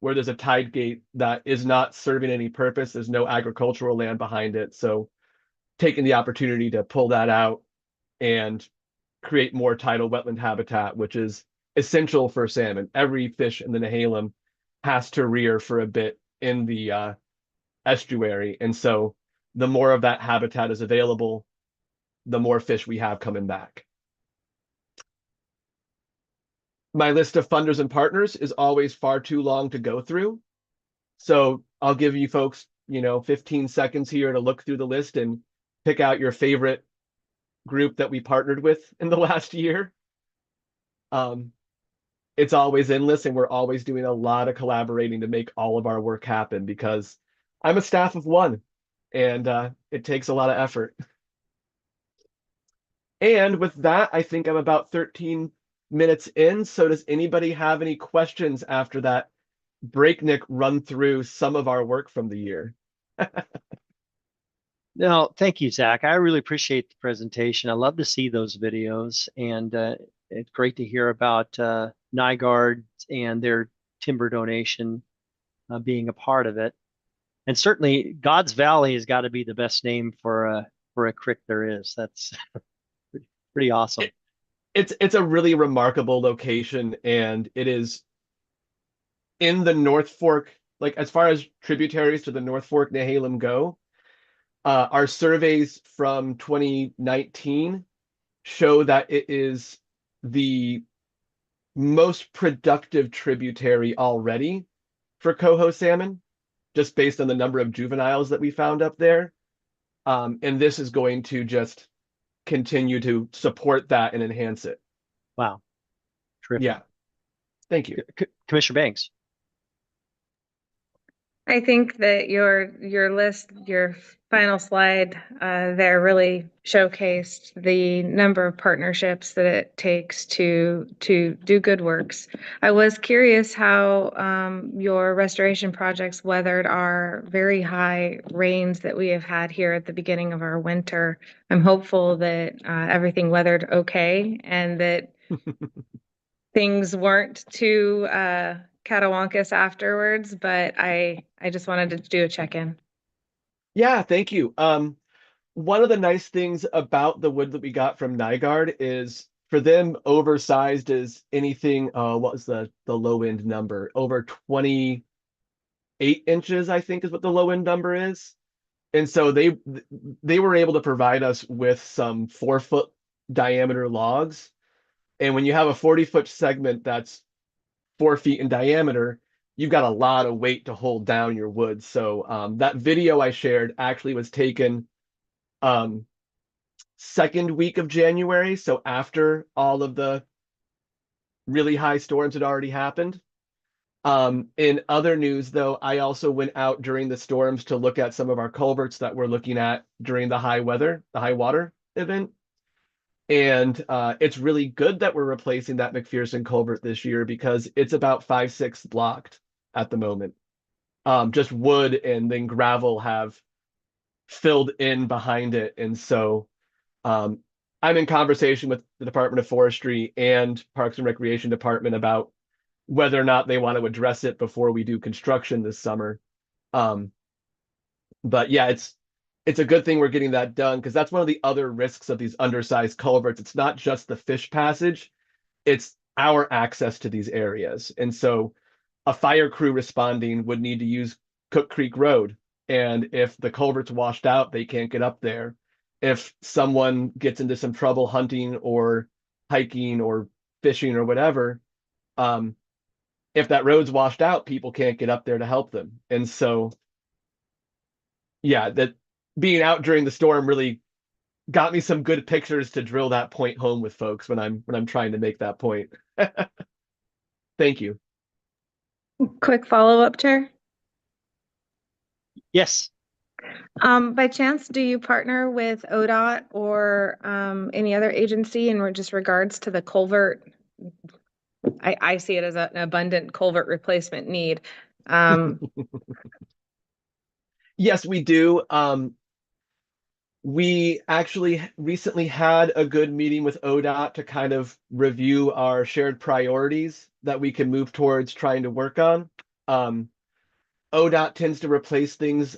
where there's a tide gate that is not serving any purpose. There's no agricultural land behind it. So taking the opportunity to pull that out and create more tidal wetland habitat, which is essential for salmon. Every fish in the Nehalem has to rear for a bit in the estuary. And so the more of that habitat is available, the more fish we have coming back. My list of funders and partners is always far too long to go through. So I'll give you folks, 15 seconds here to look through the list and pick out your favorite group that we partnered with in the last year. It's always endless, and we're always doing a lot of collaborating to make all of our work happen because I'm a staff of one and it takes a lot of effort. And with that, I think I'm about 13 minutes in. So does anybody have any questions after that breakneck run through some of our work from the year? No, thank you, Zach. I really appreciate the presentation. I love to see those videos, and it's great to hear about Nygaard and their timber donation being a part of it. And certainly God's Valley has got to be the best name for a creek there is. That's pretty awesome. It's a really remarkable location, and it is in the North Fork, like as far as tributaries to the North Fork Nehalem go. Our surveys from 2019 show that it is the most productive tributary already for coho salmon, just based on the number of juveniles that we found up there. And this is going to just continue to support that and enhance it. Wow. Terrific. Yeah. Thank you. Commissioner Banks. I think that your list, your final slide there really showcased the number of partnerships that it takes to do good works. I was curious how your restoration projects weathered our very high rains that we have had here at the beginning of our winter. I'm hopeful that everything weathered okay and that things weren't too catawonkus afterwards, but I just wanted to do a check-in. Yeah, thank you. One of the nice things about the wood that we got from Nygaard is for them, oversized is anything, what was the low end number? Over 28 inches, I think is what the low end number is. And so they were able to provide us with some 4-foot diameter logs. And when you have a 40-foot segment that's 4 feet in diameter, you've got a lot of weight to hold down your wood. So that video I shared actually was taken second week of January. So after all of the really high storms had already happened. In other news, though, I also went out during the storms to look at some of our culverts that we're looking at during the high water event. And it's really good that we're replacing that McPherson culvert this year because it's about 5/6 blocked at the moment. Just wood and then gravel have filled in behind it. And so I'm in conversation with the Department of Forestry and Parks and Recreation Department about whether or not they want to address it before we do construction this summer. But yeah, it's a good thing we're getting that done because that's one of the other risks of these undersized culverts. It's not just the fish passage, it's our access to these areas. And so a fire crew responding would need to use Cook Creek Road. And if the culvert's washed out, they can't get up there. If someone gets into some trouble hunting or hiking or fishing or whatever, if that road's washed out, people can't get up there to help them. And so, yeah, that being out during the storm really got me some good pictures to drill that point home with folks when I'm trying to make that point. Thank you. Quick follow-up, Chair. Yes. By chance, do you partner with ODOT or any other agency in just regards to the culvert? I see it as an abundant culvert replacement need. Yes, we do. We actually recently had a good meeting with ODOT to kind of review our shared priorities that we can move towards trying to work on. ODOT tends to replace things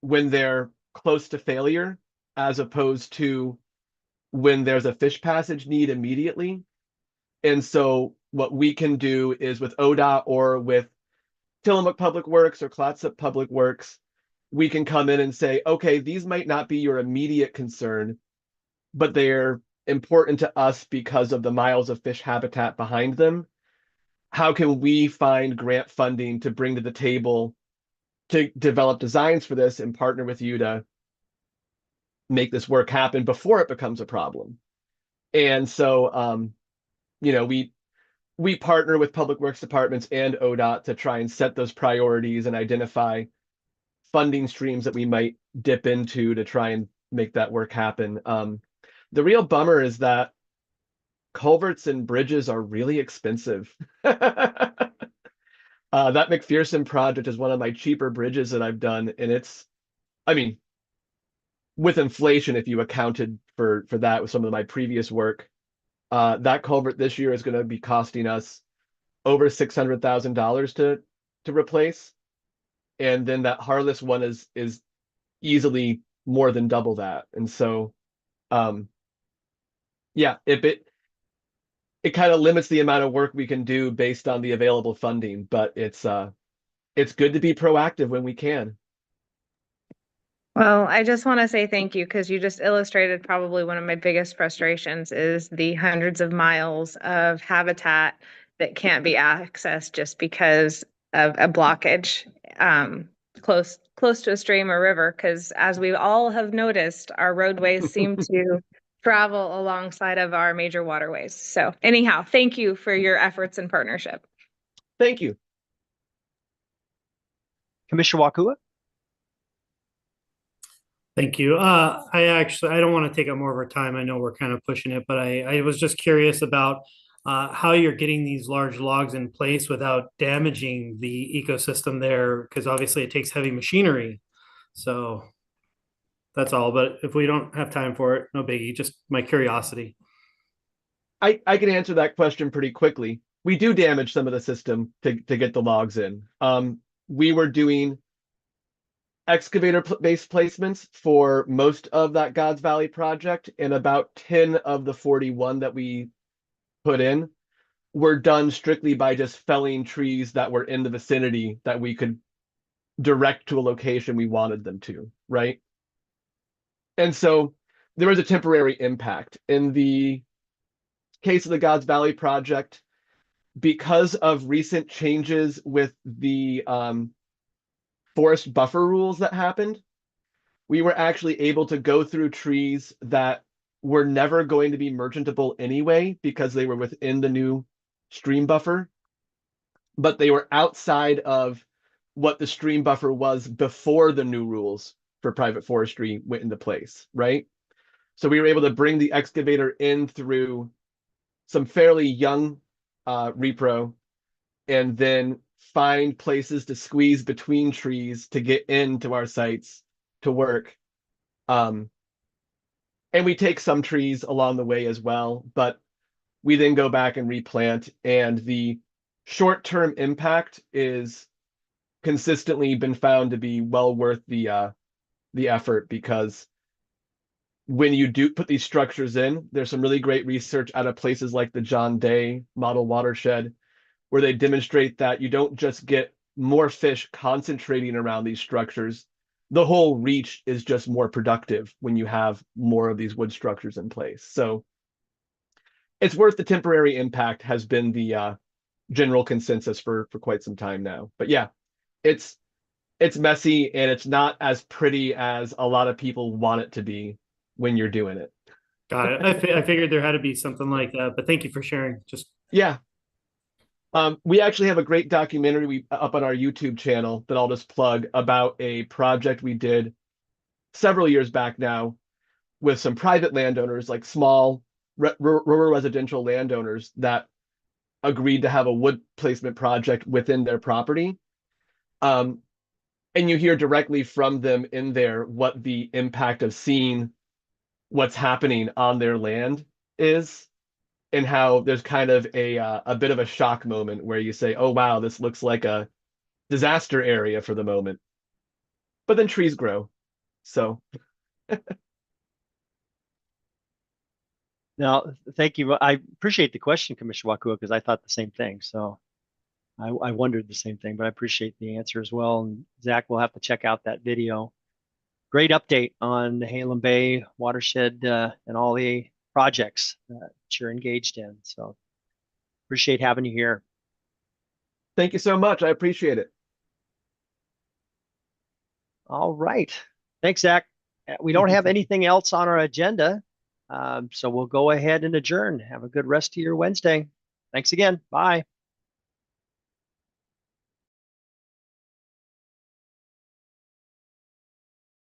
when they're close to failure, as opposed to when there's a fish passage need immediately. And so what we can do is with ODOT or with Tillamook Public Works or Clatsop Public Works, we can come in and say, okay, these might not be your immediate concern, but they're important to us because of the miles of fish habitat behind them. How can we find grant funding to bring to the table to develop designs for this and partner with you to make this work happen before it becomes a problem? And so, we partner with public works departments and ODOT to try and set those priorities and identify funding streams that we might dip into to try and make that work happen. The real bummer is that culverts and bridges are really expensive. That McPherson project is one of my cheaper bridges that I've done, and with inflation, if you accounted for that with some of my previous work, that culvert this year is going to be costing us over $600,000 to replace. And then that Harless one is easily more than double that. And so yeah, if it kind of limits the amount of work we can do based on the available funding, but it's good to be proactive when we can. Well, I just want to say thank you because you just illustrated probably one of my biggest frustrations is the hundreds of miles of habitat that can't be accessed just because of a blockage close to a stream or river. Because as we all have noticed, our roadways seem to travel alongside of our major waterways. So anyhow, thank you for your efforts and partnership. Thank you. Commissioner Wakua? Thank you. I don't want to take up more of our time. I know we're kind of pushing it, but I was just curious about how you're getting these large logs in place without damaging the ecosystem there, because obviously it takes heavy machinery. So that's all. But if we don't have time for it, no biggie. Just my curiosity. I can answer that question pretty quickly. We do damage some of the system to get the logs in. We were doing excavator-based placements for most of that God's Valley project, and about 10 of the 41 that we put in were done strictly by just felling trees that were in the vicinity that we could direct to a location we wanted them to, right? And so there was a temporary impact. In the case of the God's Valley project, because of recent changes with the forest buffer rules that happened, we were actually able to go through trees that were never going to be merchantable anyway because they were within the new stream buffer, but they were outside of what the stream buffer was before the new rules for private forestry went into place, right? So we were able to bring the excavator in through some fairly young repro and then find places to squeeze between trees to get into our sites to work. And we take some trees along the way as well, but we then go back and replant, and the short-term impact is consistently been found to be well worth the effort, because when you do put these structures in, there's some really great research out of places like the John Day Model Watershed, where they demonstrate that you don't just get more fish concentrating around these structures. The whole reach is just more productive when you have more of these wood structures in place. So it's worth the temporary impact has been the general consensus for quite some time now. But yeah, it's messy and it's not as pretty as a lot of people want it to be when you're doing it. Got it. I figured there had to be something like that, but thank you for sharing. Just yeah. We actually have a great documentary up on our YouTube channel that I'll just plug about a project we did several years back now with some private landowners, like small rural residential landowners that agreed to have a wood placement project within their property. And you hear directly from them in there what the impact of seeing what's happening on their land is, and how there's kind of a bit of a shock moment where you say, oh, wow, this looks like a disaster area for the moment. But then trees grow. So. Now, thank you. I appreciate the question, Commissioner Wakua, because I thought the same thing. So I wondered the same thing, but I appreciate the answer as well. And Zach, we'll have to check out that video. Great update on the Halem Bay watershed and all the projects that you're engaged in. So appreciate having you here. Thank you so much. I appreciate it. All right. Thanks, Zach. We don't have anything else on our agenda. So we'll go ahead and adjourn. Have a good rest of your Wednesday. Thanks again. Bye.